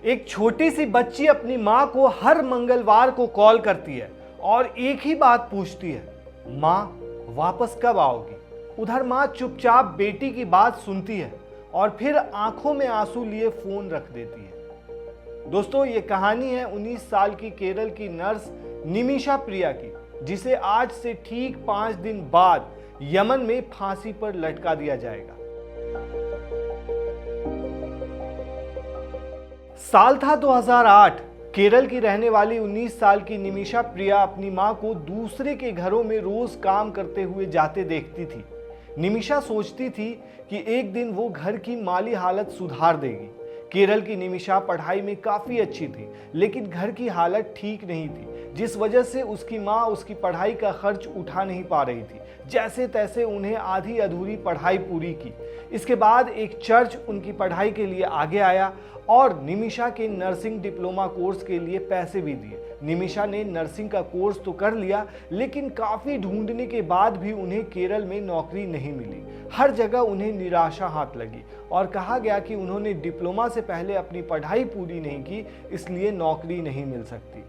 एक छोटी सी बच्ची अपनी माँ को हर मंगलवार को कॉल करती है और एक ही बात पूछती है, माँ वापस कब आओगी। उधर माँ चुपचाप बेटी की बात सुनती है और फिर आंखों में आंसू लिए फोन रख देती है। दोस्तों, ये कहानी है 19 साल की केरल की नर्स निमिषा प्रिया की, जिसे आज से ठीक 5 दिन बाद यमन में फांसी पर लटका दिया जाएगा। साल था 2008। केरल की रहने वाली 19 साल की निमिषा प्रिया अपनी मां को दूसरे के घरों में रोज काम करते हुए जाते देखती थी। निमिषा सोचती थी कि एक दिन वो घर की माली हालत सुधार देगी। केरल की निमिषा पढ़ाई में काफी अच्छी थी, लेकिन घर की हालत ठीक नहीं थी, जिस वजह से उसकी मां उसकी पढ़ाई का खर्च उठा नहीं पा रही थी। जैसे तैसे उन्हें आधी अधूरी पढ़ाई पूरी की। इसके बाद एक चर्च उनकी पढ़ाई के लिए आगे आया और निमिषा के नर्सिंग डिप्लोमा कोर्स के लिए पैसे भी दिए। निमिषा ने नर्सिंग का कोर्स तो कर लिया, लेकिन काफी ढूंढने के बाद भी उन्हें केरल में नौकरी नहीं मिली। हर जगह उन्हें निराशा हाथ लगी और कहा गया कि उन्होंने डिप्लोमा से पहले अपनी पढ़ाई पूरी नहीं की, इसलिए नौकरी नहीं मिल सकती।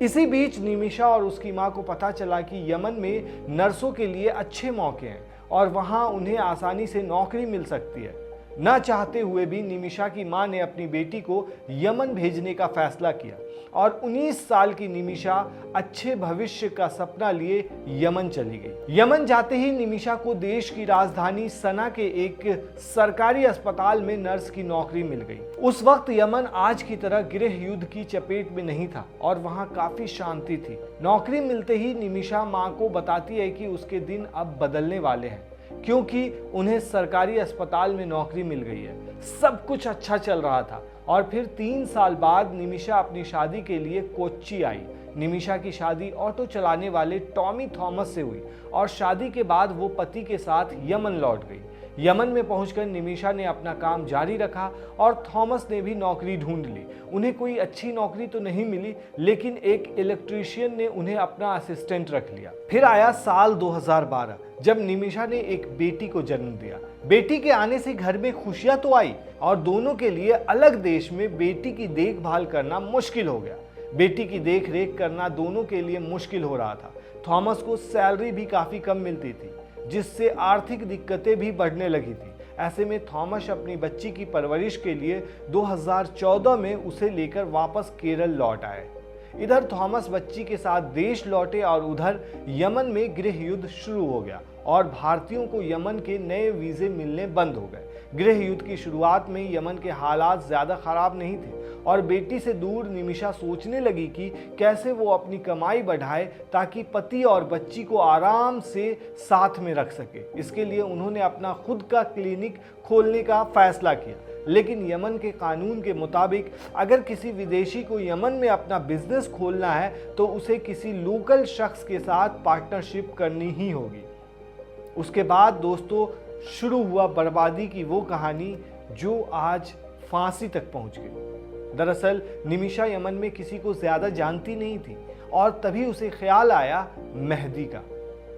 इसी बीच निमिषा और उसकी मां को पता चला कि यमन में नर्सों के लिए अच्छे मौके हैं और वहां उन्हें आसानी से नौकरी मिल सकती है। न चाहते हुए भी निमिषा की मां ने अपनी बेटी को यमन भेजने का फैसला किया और 19 साल की निमिषा अच्छे भविष्य का सपना लिए यमन चली गई। यमन जाते ही निमिषा को देश की राजधानी सना के एक सरकारी अस्पताल में नर्स की नौकरी मिल गई। उस वक्त यमन आज की तरह गृह युद्ध की चपेट में नहीं था और वहां काफी शांति थी। नौकरी मिलते ही निमिषा मां को बताती है कि उसके दिन अब बदलने वाले हैं, क्योंकि उन्हें सरकारी अस्पताल में नौकरी मिल गई है। सब कुछ अच्छा चल रहा था और फिर 3 साल बाद निमिषा अपनी शादी के लिए कोच्चि आई। निमिषा की शादी ऑटो चलाने वाले टॉमी थॉमस से हुई और शादी के बाद वो पति के साथ यमन लौट गई। यमन में पहुंचकर निमिषा ने अपना काम जारी रखा और थॉमस ने भी नौकरी ढूंढ ली। उन्हें कोई अच्छी नौकरी तो नहीं मिली, लेकिन एक इलेक्ट्रीशियन ने उन्हें अपना असिस्टेंट रख लिया। फिर आया साल 2012, जब निमिषा ने एक बेटी को जन्म दिया। बेटी के आने से घर में खुशियां तो आई और दोनों के लिए अलग देश में बेटी की देखभाल करना मुश्किल हो गया। बेटी की देख रेख करना दोनों के लिए मुश्किल हो रहा था। थॉमस को सैलरी भी काफी कम मिलती थी, जिससे आर्थिक दिक्कतें भी बढ़ने लगी थी। ऐसे में थॉमस अपनी बच्ची की परवरिश के लिए 2014 में उसे लेकर वापस केरल लौट आए। इधर थॉमस बच्ची के साथ देश लौटे और उधर यमन में गृह युद्ध शुरू हो गया और भारतीयों को यमन के नए वीजे मिलने बंद हो गए। गृह युद्ध की शुरुआत में यमन के हालात ज्यादा खराब नहीं थे और बेटी से दूर निमिषा सोचने लगी कि कैसे वो अपनी कमाई बढ़ाए ताकि पति और बच्ची को आराम से साथ में रख सके। इसके लिए उन्होंने अपना खुद का क्लिनिक खोलने का फैसला किया, लेकिन यमन के कानून के मुताबिक अगर किसी विदेशी को यमन में अपना बिजनेस खोलना है तो उसे किसी लोकल शख्स के साथ पार्टनरशिप करनी ही होगी। उसके बाद दोस्तों शुरू हुआ बर्बादी की वो कहानी जो आज फांसी तक पहुंच गई। दरअसल निमिषा यमन में किसी को ज्यादा जानती नहीं थी और तभी उसे ख्याल आया मेहदी का।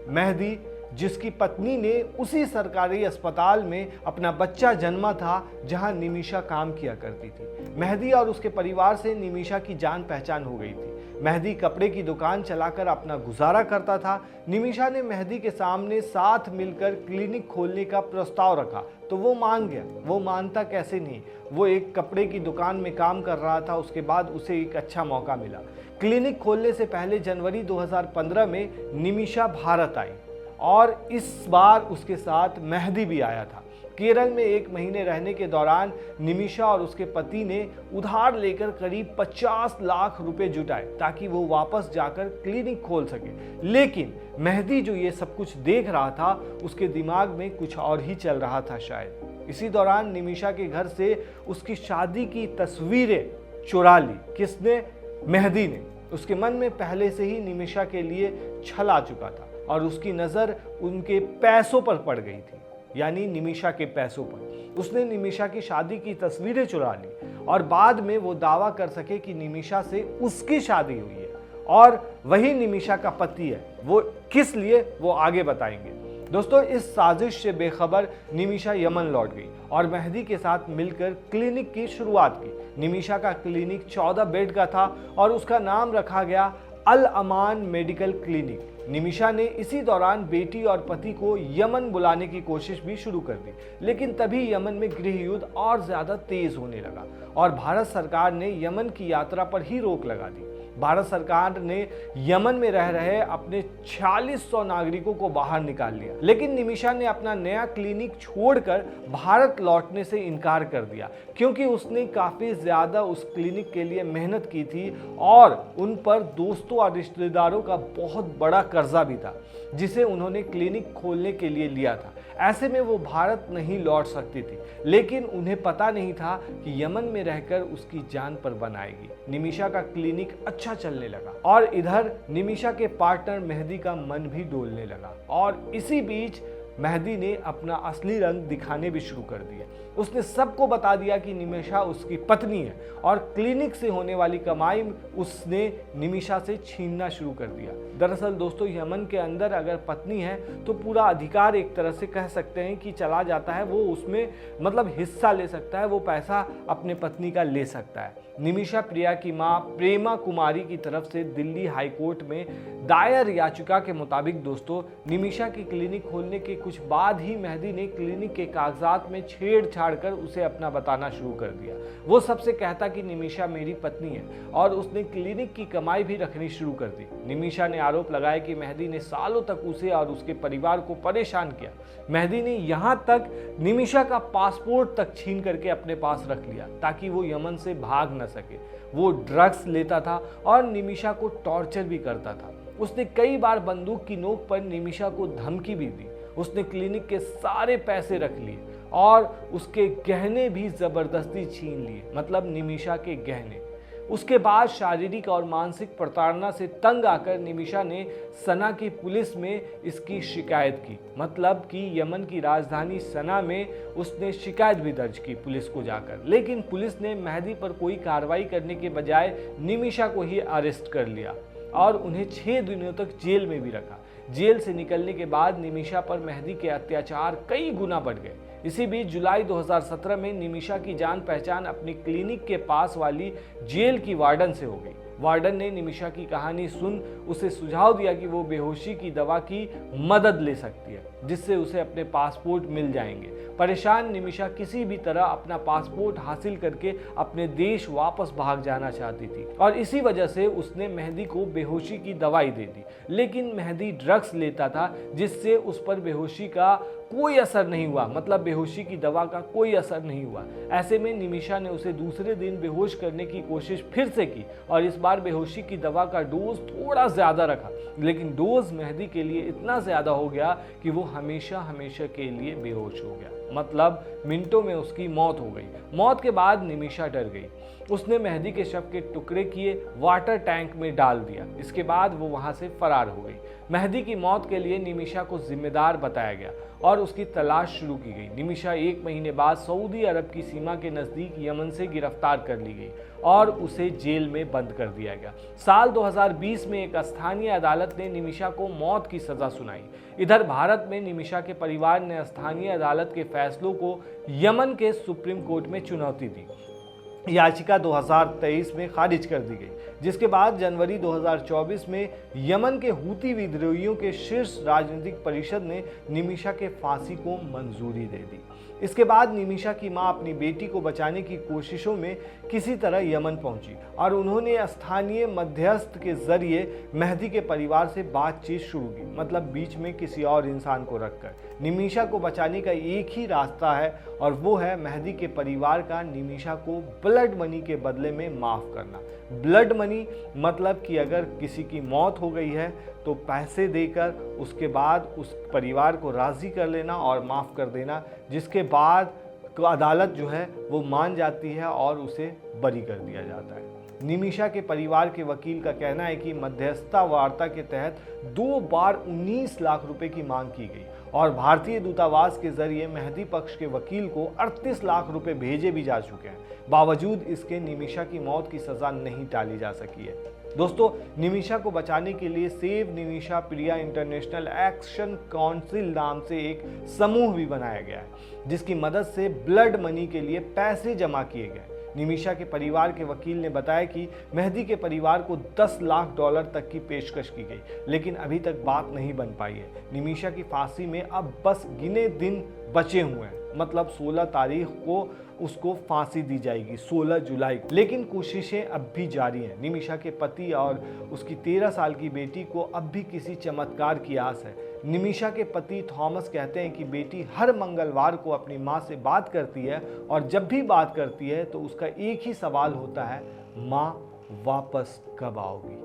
मेहदी, जिसकी पत्नी ने उसी सरकारी अस्पताल में अपना बच्चा जन्मा था जहां निमिषा काम किया करती थी। मेहदी और उसके परिवार से निमिषा की जान पहचान हो गई थी। मेहदी कपड़े की दुकान चलाकर अपना गुजारा करता था। निमिषा ने मेहदी के सामने साथ मिलकर क्लिनिक खोलने का प्रस्ताव रखा तो वो मान गया। वो मानता कैसे नहीं, वो एक कपड़े की दुकान में काम कर रहा था। उसके बाद उसे एक अच्छा मौका मिला। क्लिनिक खोलने से पहले जनवरी 2015 में निमिषा भारत आई और इस बार उसके साथ मेहदी भी आया था। केरल में 1 महीने रहने के दौरान निमिषा और उसके पति ने उधार लेकर करीब 50 लाख रुपए जुटाए ताकि वो वापस जाकर क्लिनिक खोल सके। लेकिन मेहदी जो ये सब कुछ देख रहा था, उसके दिमाग में कुछ और ही चल रहा था शायद। इसी दौरान निमिषा के घर से उसकी शादी की तस्वीरें चुरा ली। किसने? मेहदी ने। उसके मन में पहले से ही निमिषा के लिए छल आ चुका था और उसकी नज़र उनके पैसों पर पड़ गई थी, यानी निमिषा के पैसों पर। उसने निमिषा की शादी की तस्वीरें चुरा ली और बाद में वो दावा कर सके कि निमिषा से उसकी शादी हुई है और वही निमिषा का पति है। वो किस लिए, वो आगे बताएंगे। दोस्तों, इस साजिश से बेखबर निमिषा यमन लौट गई और मेहदी के साथ मिलकर क्लिनिक की शुरुआत की। निमिषा का क्लिनिक 14 बेड का था और उसका नाम रखा गया अल अमान मेडिकल क्लिनिक। निमिषा ने इसी दौरान बेटी और पति को यमन बुलाने की कोशिश भी शुरू कर दी, लेकिन तभी यमन में गृह युद्ध और ज्यादा तेज होने लगा और भारत सरकार ने यमन की यात्रा पर ही रोक लगा दी। भारत सरकार ने यमन में रह रहे अपने 4600 नागरिकों को बाहर निकाल लिया, लेकिन निमिषा ने अपना नया क्लिनिक छोड़कर भारत लौटने से इनकार कर दिया, क्योंकि उसने काफी ज्यादा उस क्लिनिक के लिए मेहनत की थी और उन पर दोस्तों और रिश्तेदारों का बहुत बड़ा कर्जा भी था, जिसे उन्होंने क्लिनिक खोलने के लिए लिया था। ऐसे में वो भारत नहीं लौट सकती थी, लेकिन उन्हें पता नहीं था कि यमन में रहकर उसकी जान पर बन आएगी। निमिषा का क्लिनिक अच्छा चलने लगा और इधर निमिषा के पार्टनर मेहदी का मन भी डोलने लगा और इसी बीच मेहदी ने अपना असली रंग दिखाने भी शुरू कर दिया। उसने सबको बता दिया कि निमिषा उसकी पत्नी है और क्लिनिक से होने वाली कमाई उसने निमिषा से छीनना शुरू कर दिया। दरअसल दोस्तों, यमन के अंदर अगर पत्नी है तो पूरा अधिकार एक तरह से कह सकते हैं कि चला जाता है, वो उसमें मतलब हिस्सा ले सकता है, वो पैसा अपने पत्नी का ले सकता है। निमिषा प्रिया की मां प्रेमा कुमारी की तरफ से दिल्ली हाईकोर्ट में दायर याचिका के मुताबिक दोस्तों, निमिषा की क्लिनिक खोलने के कुछ बाद ही मेहदी ने क्लिनिक के कागजात में छेड़छाड़ कर उसे अपना बताना शुरू कर दिया। वो सबसे कहता कि निमिषा मेरी पत्नी है और उसने क्लिनिक की कमाई भी रखनी शुरू कर दी। निमिषा ने आरोप लगाया कि मेहदी ने सालों तक उसे और उसके परिवार को परेशान किया। मेहदी ने यहाँ तक निमिषा का पासपोर्ट तक छीन करके अपने पास रख लिया ताकि वो यमन से भाग न सके। वो ड्रग्स लेता था और निमिषा को टॉर्चर भी करता था। उसने कई बार बंदूक की नोक पर निमिषा को धमकी भी दी। उसने क्लिनिक के सारे पैसे रख लिए और उसके गहने भी जबरदस्ती छीन लिए, मतलब निमिषा के गहने। उसके बाद शारीरिक और मानसिक प्रताड़ना से तंग आकर निमिषा ने सना की पुलिस में इसकी शिकायत की, मतलब कि यमन की राजधानी सना में उसने शिकायत भी दर्ज की पुलिस को जाकर। लेकिन पुलिस ने मेहदी पर कोई कार्रवाई करने के बजाय निमिषा को ही अरेस्ट कर लिया और उन्हें 6 दिनों तक जेल में भी रखा। जेल से निकलने के बाद निमिषा पर मेहदी के अत्याचार कई गुना बढ़ गए। इसी बीच जुलाई 2017 में निमिषा की जान पहचान अपनी क्लिनिक के पास वाली जेल की वार्डन से हो गई। वार्डन ने निमिषा की कहानी सुन उसे सुझाव दिया कि वो बेहोशी की दवा की मदद ले सकती है, जिससे उसे अपने पासपोर्ट मिल जाएंगे। परेशान निमिषा किसी भी तरह अपना पासपोर्ट हासिल करके अपने देश वापस भाग जाना चाहती थी और इसी वजह से उसने मेहदी को बेहोशी की दवाई दे दी। लेकिन मेहदी ड्रग्स लेता था, जिससे उस पर बेहोशी का कोई असर नहीं हुआ, मतलब बेहोशी की दवा का कोई असर नहीं हुआ। ऐसे में निमिषा ने उसे दूसरे दिन बेहोश करने की कोशिश फिर से की और इस बार बेहोशी की दवा का डोज थोड़ा ज्यादा रखा, लेकिन डोज मेहदी के लिए इतना ज्यादा हो गया कि वो हमेशा हमेशा के लिए बेहोश हो गया, मतलब मिनटों में उसकी मौत हो गई। मौत के बाद निमिषा डर गई। उसने मेहदी के शव के टुकड़े किए, वाटर टैंक में डाल दिया। इसके बाद वो वहां से फरार हो गई। मेहदी की मौत के लिए निमिषा को जिम्मेदार बताया गया और उसकी तलाश शुरू की गई। निमिषा 1 महीने बाद सऊदी अरब की सीमा के नजदीक यमन से गिरफ्तार कर ली गई और उसे जेल में बंद कर दिया गया। साल 2020 में एक स्थानीय अदालत ने निमिषा को मौत की सजा सुनाई। इधर भारत में निमिषा के परिवार ने स्थानीय अदालत के फैसलों को यमन के सुप्रीम कोर्ट में चुनौती दी। याचिका 2023 में खारिज कर दी गई, जिसके बाद जनवरी 2024 में यमन के हूती विद्रोहियों के शीर्ष राजनीतिक परिषद ने निमिषा के फांसी को मंजूरी दे दी। इसके बाद निमिषा की मां अपनी बेटी को बचाने की कोशिशों में किसी तरह यमन पहुंची और उन्होंने स्थानीय मध्यस्थ के जरिए मेहदी के परिवार से बातचीत शुरू की, मतलब बीच में किसी और इंसान को रखकर। निमिषा को बचाने का एक ही रास्ता है और वो है मेहदी के परिवार का निमिषा को ब्लड मनी के बदले में माफ करना। ब्लड मनी मतलब कि अगर किसी की मौत हो गई है तो पैसे देकर उसके बाद उस परिवार को राजी कर लेना और माफ़ कर देना, जिसके बाद अदालत जो है वो मान जाती है और उसे बरी कर दिया जाता है। निमिषा के परिवार के वकील का कहना है कि मध्यस्थता वार्ता के तहत 2 बार 19 लाख रुपए की मांग की गई और भारतीय दूतावास के जरिए मेहदी पक्ष के वकील को 38 लाख रुपए भेजे भी जा चुके हैं। बावजूद इसके निमिषा की मौत की सजा नहीं टाली जा सकी है। दोस्तों, निमिषा को बचाने के लिए सेव निमिषा प्रिया इंटरनेशनल एक्शन काउंसिल नाम से एक समूह भी बनाया गया है, जिसकी मदद से ब्लड मनी के लिए पैसे जमा किए गए। निमिषा के परिवार के वकील ने बताया कि मेहदी के परिवार को 10 लाख डॉलर तक की पेशकश की गई, लेकिन अभी तक बात नहीं बन पाई है। निमिषा की फांसी में अब बस गिने दिन बचे हुए हैं, मतलब 16 तारीख को उसको फांसी दी जाएगी, 16 जुलाई। लेकिन कोशिशें अब भी जारी हैं। निमिषा के पति और उसकी 13 साल की बेटी को अब भी किसी चमत्कार की आस है। निमिषा के पति थॉमस कहते हैं कि बेटी हर मंगलवार को अपनी माँ से बात करती है और जब भी बात करती है तो उसका एक ही सवाल होता है, माँ वापस कब आओगी।